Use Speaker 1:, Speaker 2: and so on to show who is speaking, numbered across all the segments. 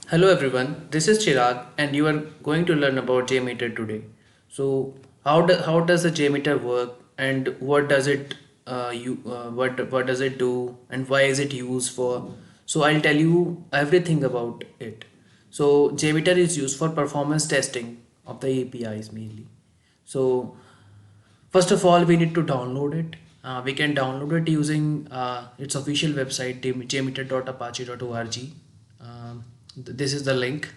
Speaker 1: Hello everyone, this is Chirag and you are going to learn about JMeter today. So how does a JMeter work and what does it what does it do and why is it used for? So I'll tell you everything about it. So JMeter is used for performance testing of the APIs mainly. So first of all, we need to download it. We can download it using its official website jmeter.apache.org. This is the link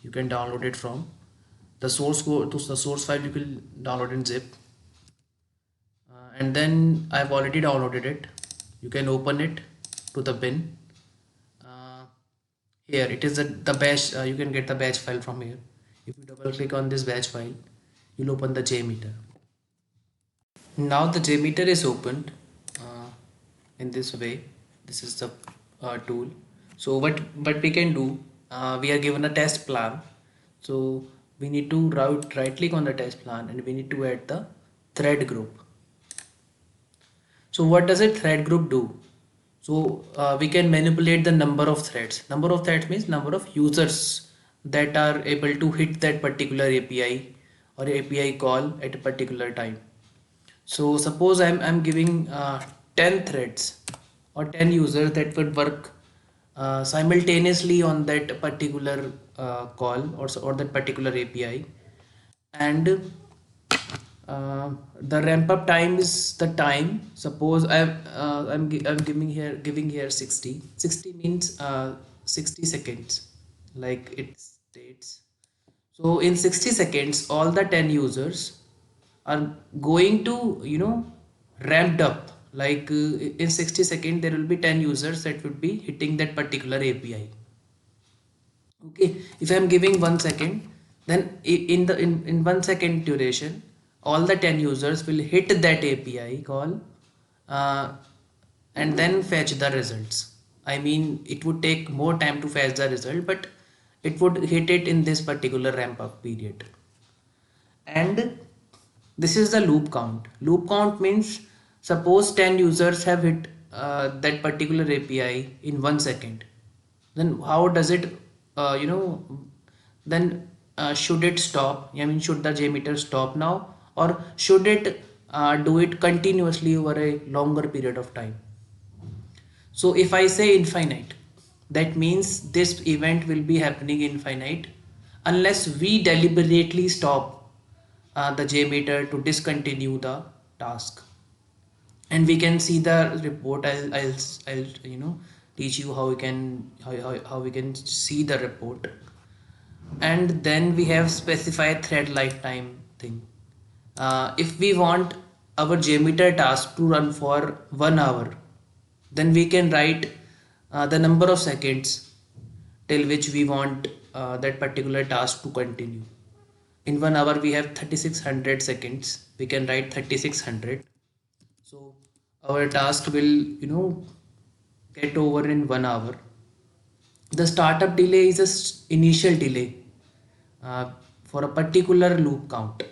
Speaker 1: you can download it from. The source code to the source file you will download in zip, and then I've already downloaded it. You can open it to the bin. Uh, Here it is the batch. You can get the batch file from here. If you double click on this batch file, you'll open the JMeter. Now the JMeter is opened uh, in this way. This is the tool. So what we can do, we are given a test plan. So we need to right click on the test plan and we need to add the thread group. So what does a thread group do? So we can manipulate the number of threads. Number of threads means number of users that are able to hit that particular API or API call at a particular time. So suppose I'm giving 10 threads or 10 users that would work simultaneously on that particular call or that particular API, and the ramp up time is the time. Suppose I'm giving here 60 means 60 seconds, like it states. So in 60 seconds, all the 10 users are going to, ramped up. Like in 60 seconds, there will be 10 users that would be hitting that particular API. Okay, if I'm giving 1 second, then in 1 second duration, all the 10 users will hit that API call, uh, and then fetch the results. I mean, it would take more time to fetch the result, but it would hit it in this particular ramp up period. And this is the loop count. Loop count means suppose 10 users have hit that particular API in 1 second. Then how does it, then should it stop? I mean, should the JMeter stop now, or should it do it continuously over a longer period of time? So if I say infinite, that means this event will be happening infinite unless we deliberately stop the JMeter to discontinue the task. And we can see the report. I'll teach you how we can how we can see the report. And then we have specified thread lifetime thing. If we want our JMeter task to run for 1 hour, then we can write the number of seconds till which we want that particular task to continue. In 1 hour we have 3600 seconds. We can write 3600. So our task will, get over in 1 hour. The startup delay is a initial delay for a particular loop count.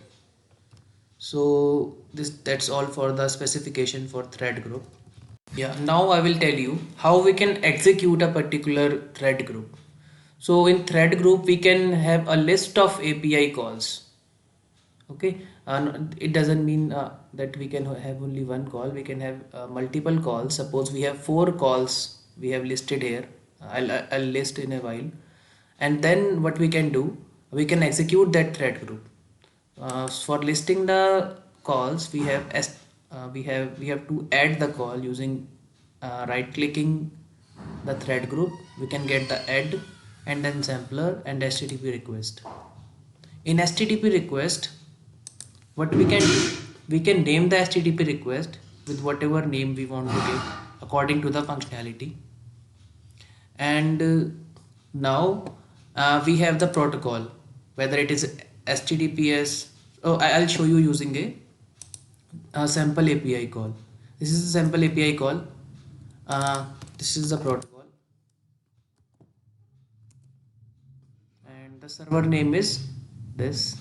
Speaker 1: So that's all for the specification for thread group. Yeah, now I will tell you how we can execute a particular thread group. So in thread group we can have a list of API calls. Okay, and it doesn't mean that we can have only one call. We can have multiple calls. Suppose we have 4 calls we have listed here. I'll list in a while. And then what we can do, we can execute that thread group. For listing the calls, we have to add the call using right clicking the thread group. We can get the add and then sampler and HTTP request. In HTTP request, what we can do, we can name the HTTP request with whatever name we want to give according to the functionality. And now we have the protocol, whether it is HTTPS. Oh, I'll show you using a sample API call. This is a sample API call. This is the protocol, and the server name is this.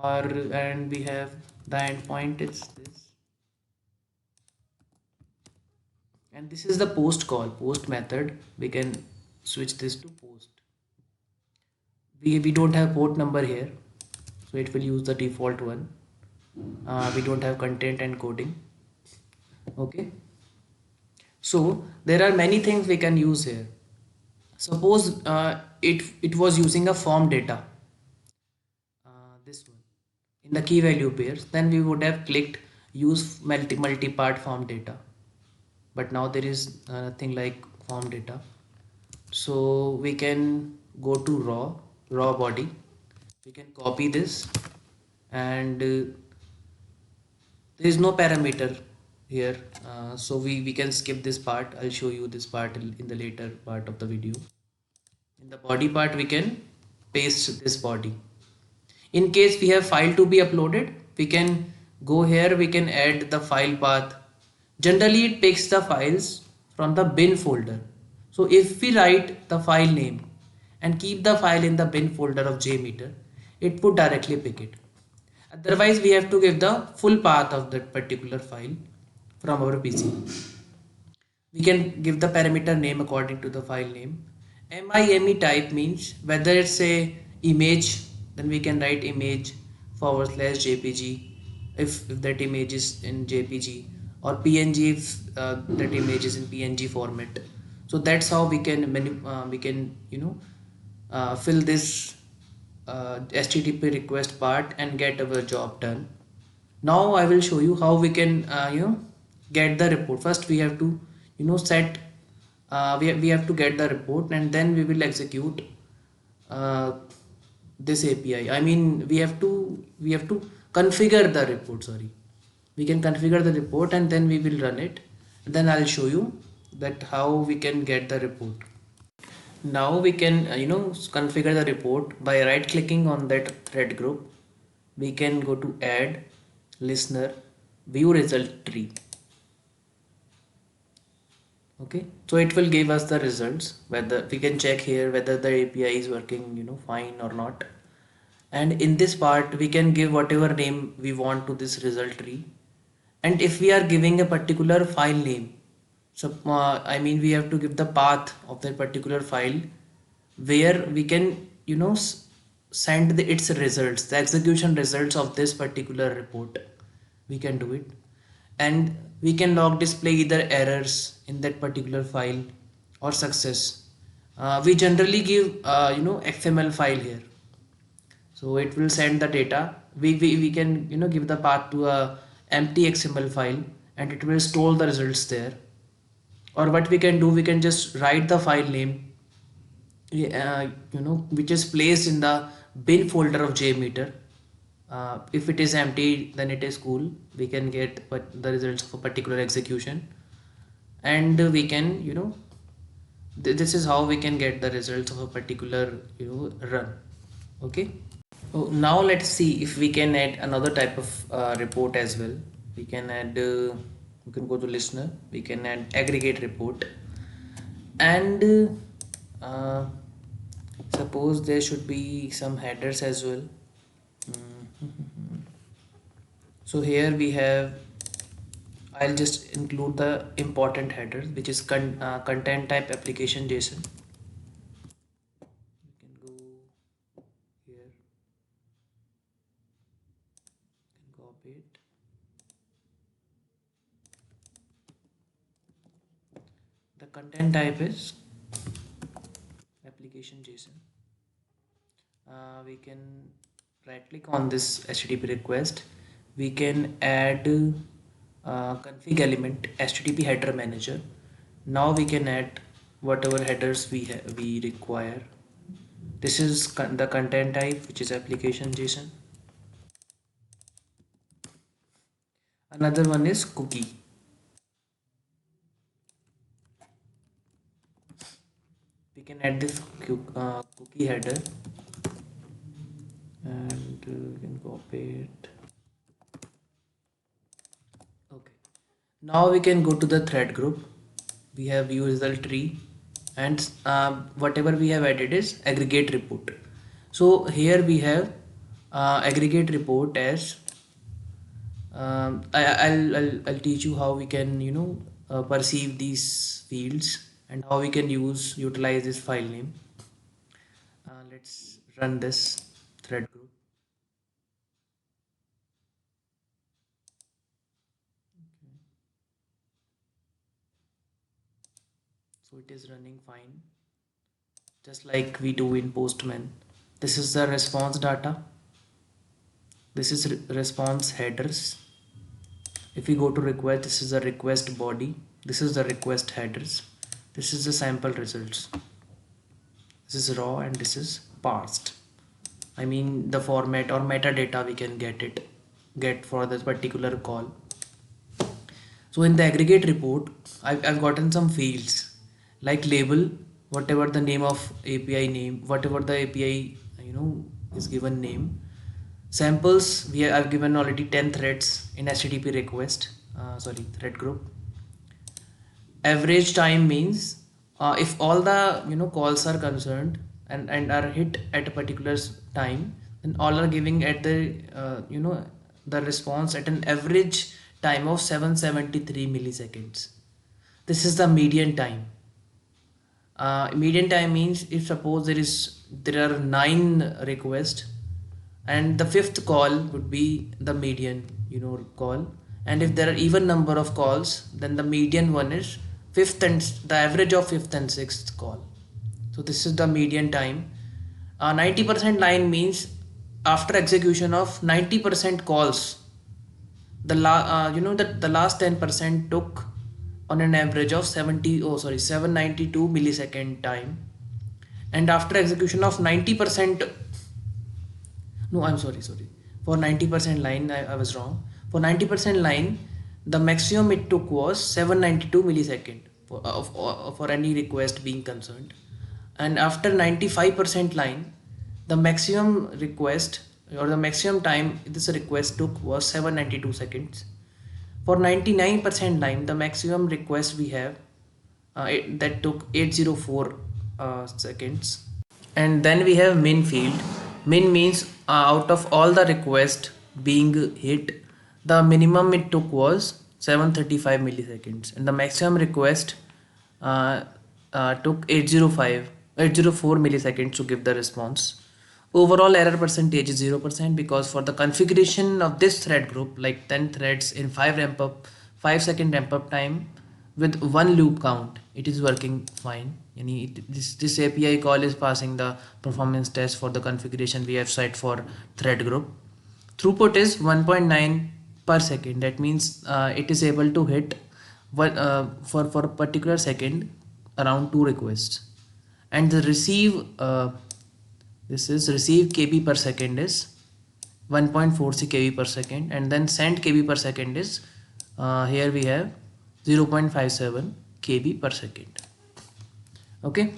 Speaker 1: Or and we have the endpoint, it's this, and this is the post call, post method. We can switch this to post. We don't have port number here, so it will use the default one. We don't have content and coding. Okay, so there are many things we can use here. Suppose it was using a form data, this one in the key value pairs, then we would have clicked use multi-part form data, but now there is nothing like form data. So we can go to raw body, we can copy this, and there is no parameter here, so we can skip this part. I'll show you this part in the later part of the video. In the body part we can paste this body. In case we have file to be uploaded, we can go here, we can add the file path. Generally it picks the files from the bin folder. So if we write the file name and keep the file in the bin folder of JMeter, it would directly pick it. Otherwise we have to give the full path of that particular file from our PC. We can give the parameter name according to the file name. MIME type means whether it's a image, then we can write image / JPG if that image is in JPG, or PNG if that image is in PNG format. So that's how we can fill this HTTP request part and get our job done. Now I will show you how we can get the report. First we have to set we have to get the report, and then we will execute this API. I mean we have to configure the report. Sorry, we can configure the report and then we will run it. Then I'll show you that how we can get the report. Now we can configure the report by right clicking on that thread group. We can go to add listener, view result tree. Okay, so it will give us the results, whether we can check here whether the API is working fine or not. And in this part we can give whatever name we want to this result tree. And if we are giving a particular file name, so I mean we have to give the path of that particular file where we can send its results, the execution results of this particular report. We can do it, and we can log display either errors in that particular file or success. We generally give XML file here, so it will send the data. We can give the path to a empty XML file and it will store the results there. Or what we can do, we can just write the file name which is placed in the bin folder of JMeter. If it is empty, then it is cool. We can get the results of a particular execution, and we can this is how we can get the results of a particular run. Okay, so now let's see if we can add another type of report as well. We can add we can go to listener, we can add aggregate report, and suppose there should be some headers as well. So here we have, I'll just include the important headers, which is content type application JSON. You can go here, you can copy it. The content type is application JSON. We can right click on this HTTP request. We can add config element HTTP header manager. Now we can add whatever headers we require. This is the content type, which is application JSON. Another one is cookie. We can add this cookie header, and we can copy it. Okay, now we can go to the thread group. We have view result tree, and whatever we have added is aggregate report. So here we have aggregate report as I'll teach you how we can perceive these fields and how we can utilize this file name. Let's run this thread group. So it is running fine, just like we do in Postman. This is the response data. This is response headers. If we go to request, this is the request body. This is the request headers. This is the sample results. This is raw and this is parsed. I mean the format or metadata we can get for this particular call. So in the aggregate report, I've gotten some fields like label, whatever the name of API name, whatever the API is given name. Samples, I've given already 10 threads in HTTP request, thread group. Average time means if all the calls are concerned and are hit at a particular time, then all are giving at the the response at an average time of 773 milliseconds. This is the median time. Median time means if suppose there are 9 requests and the fifth call would be the median call, and if there are even number of calls, then the median one is fifth and the average of fifth and sixth call. So this is the median time. 90% line means after execution of 90% calls, the last 10% took on an average of 792 millisecond time, and after execution of 90%, no, I'm sorry, for 90% line I was wrong. For 90% line, the maximum it took was 792 millisecond for any request being concerned, and after 95% line, the maximum request or the maximum time this request took was 792 seconds. For 99% line, the maximum request we have that took 804 seconds. And then we have min field. Min means out of all the requests being hit, the minimum it took was 735 milliseconds, and the maximum request took 804 milliseconds to give the response. Overall error percentage is 0% because for the configuration of this thread group, like 10 threads in 5-second ramp up time with 1 loop count, it is working fine. This API call is passing the performance test for the configuration we have set for thread group. Throughput is 1.9 per second. That means it is able to hit for a particular second around 2 requests, and the receive KB per second is 1.46 KB per second, and then send KB per second is here we have 0.57 KB per second. Okay,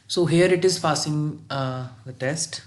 Speaker 1: so here it is passing the test.